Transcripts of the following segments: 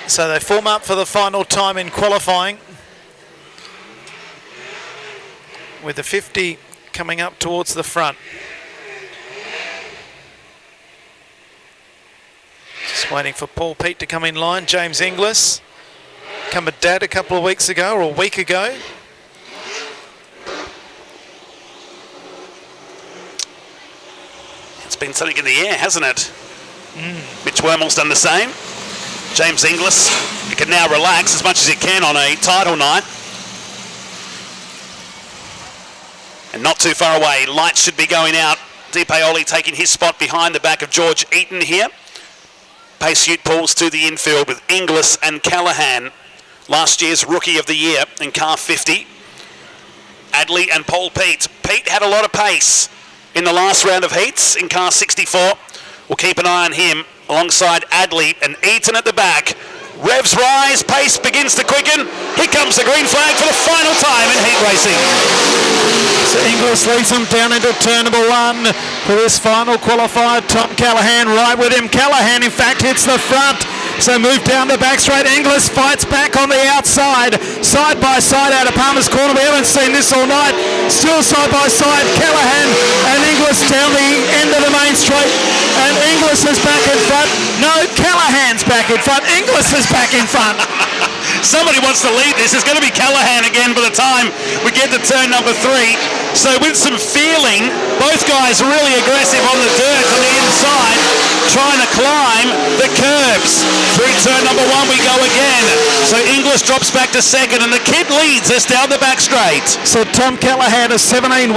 So they form up for the final time in qualifying, with the 50 coming up towards the front. Just waiting for Paul Pete to come in line. James Inglis, come a dad a couple of weeks ago, or a week ago. It's been something in the air, hasn't it? Mitch Wormel's done the same. James Inglis, he can now relax as much as he can on a title night. And not too far away, lights should be going out. Di Paoli taking his spot behind the back of George Eaton here. Pace Ute pulls to the infield with Inglis and Callaghan, last year's Rookie of the Year in car 50. Adley and Paul Pete. Pete had a lot of pace in the last round of heats in car 64. We'll keep an eye on him alongside Adley and Eaton at the back. Revs rise, pace begins to quicken. Here comes the green flag for the final time in heat racing. So Inglis leads them down into turn number 1 for this final qualifier. Tom Callaghan right with him. Callaghan, in fact, hits the front. So move down the back straight. Inglis fights back on the outside. Side by side out of Palmer's corner. We haven't seen this all night. Still side by side. Callaghan and Inglis down the end of the main straight. And Inglis is back in front. No, Callaghan's back in front. Inglis is back in front. Somebody wants to lead this. It's going to be Callaghan again by the time we get to turn number 3. So with some feeling, both guys really aggressive on the dirt on the inside, trying to climb the curbs. Through turn number 1 we go again. So Inglis drops back to second and the kid leads us down the back straight. So Tom Callaghan is 17.153,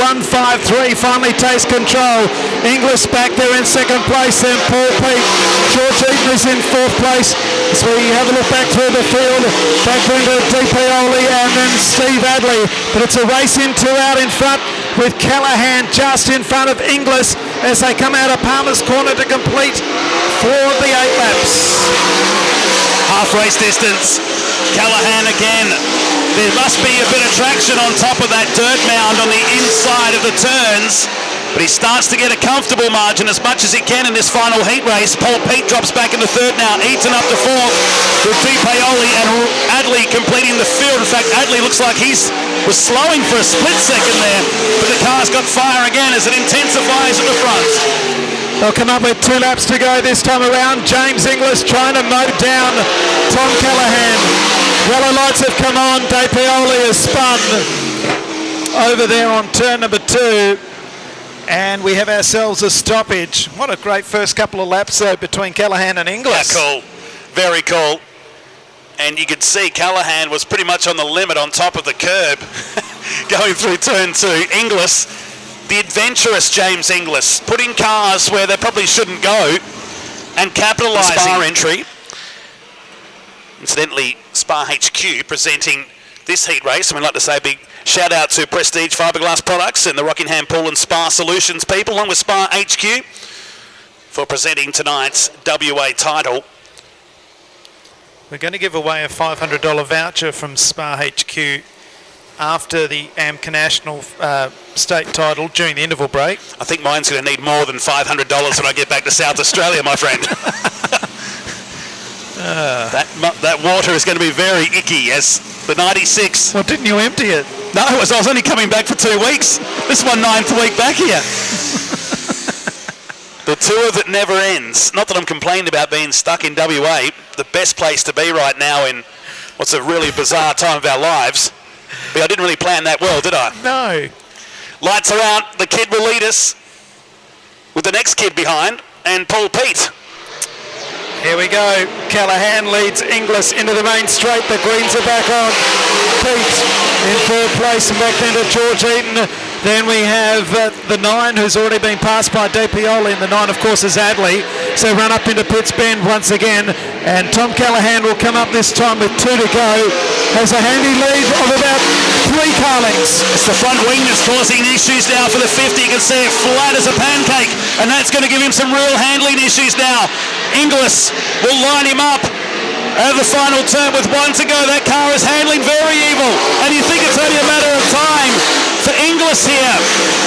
finally takes control. Inglis back there in second place, then Paul Pete. George Eaton is in 4th place. So we have a look back through the field. Back into Di Paoli and then Steve Adley. But it's a race in 2 out in front, with Callaghan just in front of Inglis as they come out of Palmer's corner to complete 4 of the 8 laps. Half race distance. Callaghan again. There must be a bit of traction on top of that dirt mound on the inside of the turns. But he starts to get a comfortable margin as much as he can in this final heat race. Paul Pete drops back into 3rd now. Eaton up to 4th with Di Paoli and Adley completing the field. In fact, Adley looks like was slowing for a split second there. But the car's got fire again as it intensifies at the front. They'll come up with 2 laps to go this time around. James Inglis trying to mow down Tom Callaghan. Yellow lights have come on. Di Paoli has spun over there on turn number 2. And we have ourselves a stoppage. What a great first couple of laps though between Callaghan and Inglis. Yeah, cool. Very cool. And you could see Callaghan was pretty much on the limit on top of the curb going through turn 2. Inglis, the adventurous James Inglis, putting cars where they probably shouldn't go and capitalising. Spa entry. Incidentally, Spa HQ presenting this heat race. And we'd like to say a big shout out to Prestige Fiberglass Products and the Rockingham Pool and Spa Solutions people, along with Spa HQ, for presenting tonight's WA title. We're going to give away a $500 voucher from Spa HQ after the AMCA National state title during the interval break. I think mine's going to need more than $500 when I get back to South Australia, my friend. That water is going to be very icky as the 96. Well, didn't you empty it? No, I was only coming back for 2 weeks. This is my 9th week back here. The tour that never ends. Not that I'm complaining about being stuck in WA, the best place to be right now in what's a really bizarre time of our lives. But I didn't really plan that well, did I? No. Lights are out. The kid will lead us with the next kid behind, and Paul Pete. Here we go. Callaghan leads Inglis into the main straight. The greens are back on. Pete in 3rd place, and back then to George Eaton. Then we have the 9, who's already been passed by Di Paoli, and the 9, of course, is Adley. So run up into Pitts Bend once again, and Tom Callaghan will come up this time with 2 to go. Has a handy lead of about 3 car lengths. It's the front wing that's causing issues now for the 50. You can see it flat as a pancake, and that's going to give him some real handling issues now. Inglis will line him up at the final turn with 1 to go. That car is handling very evil, and you think it's only a matter of time for Inglis here.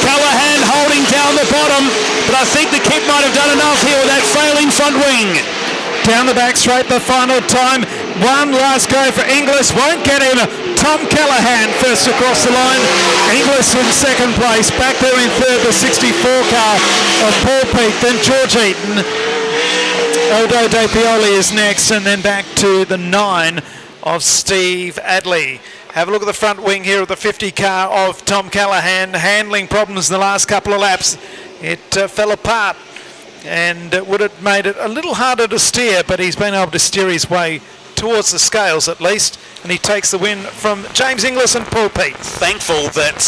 Callaghan holding down the bottom, but I think the kid might have done enough here with that failing front wing. Down the back straight, the final time. One last go for Inglis, won't get him. Tom Callahan first across the line. Inglis in second place. Back there in third, the 64 car of Paul Peake. Then George Eaton. Aldo De Pioli is next, and then back to the 9 of Steve Adley. Have a look at the front wing here of the 50 car of Tom Callahan. Handling problems in the last couple of laps. It fell apart and would have made it a little harder to steer, but he's been able to steer his way towards the scales at least, and he takes the win from James Inglis and Paul Peake. Thankful that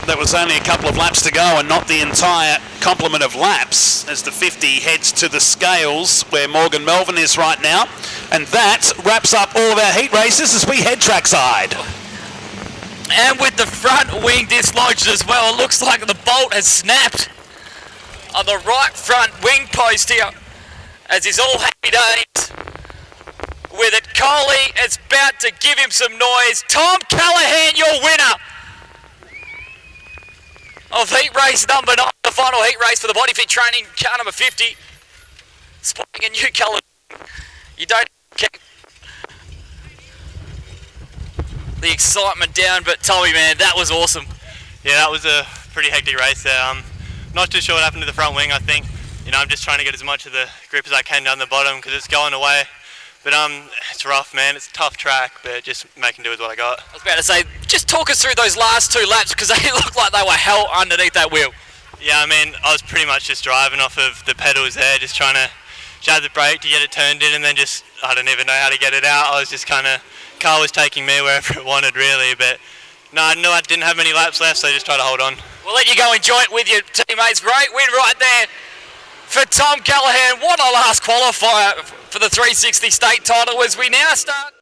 there was only a couple of laps to go and not the entire complement of laps as the 50 heads to the scales where Morgan Melvin is right now. And that wraps up all of our heat races as we head trackside. And with the front wing dislodged as well, it looks like the bolt has snapped on the right front wing post here, as he's all happy days with it. Coley is about to give him some noise. Tom Callahan, your winner of heat race number 9, the final heat race for the Body Fit Training car number 50. Sporting a new colour. You don't keep the excitement down, but Tommy, man, that was awesome. Yeah, that was a pretty hectic race there. Not too sure what happened to the front wing. I think, I'm just trying to get as much of the grip as I can down the bottom because it's going away. But it's rough, man. It's a tough track, but just making do with what I got. I was about to say, just talk us through those last 2 laps because they looked like they were hell underneath that wheel. Yeah, I was pretty much just driving off of the pedals there, just trying to jab the brake to get it turned in, and then I don't even know how to get it out. I was just car was taking me wherever it wanted, really. But no, I didn't have many laps left, so I just tried to hold on. We'll let you go enjoy it with your teammates. Great win right there for Tom Callahan. What a last qualifier for the 360 state title as we now start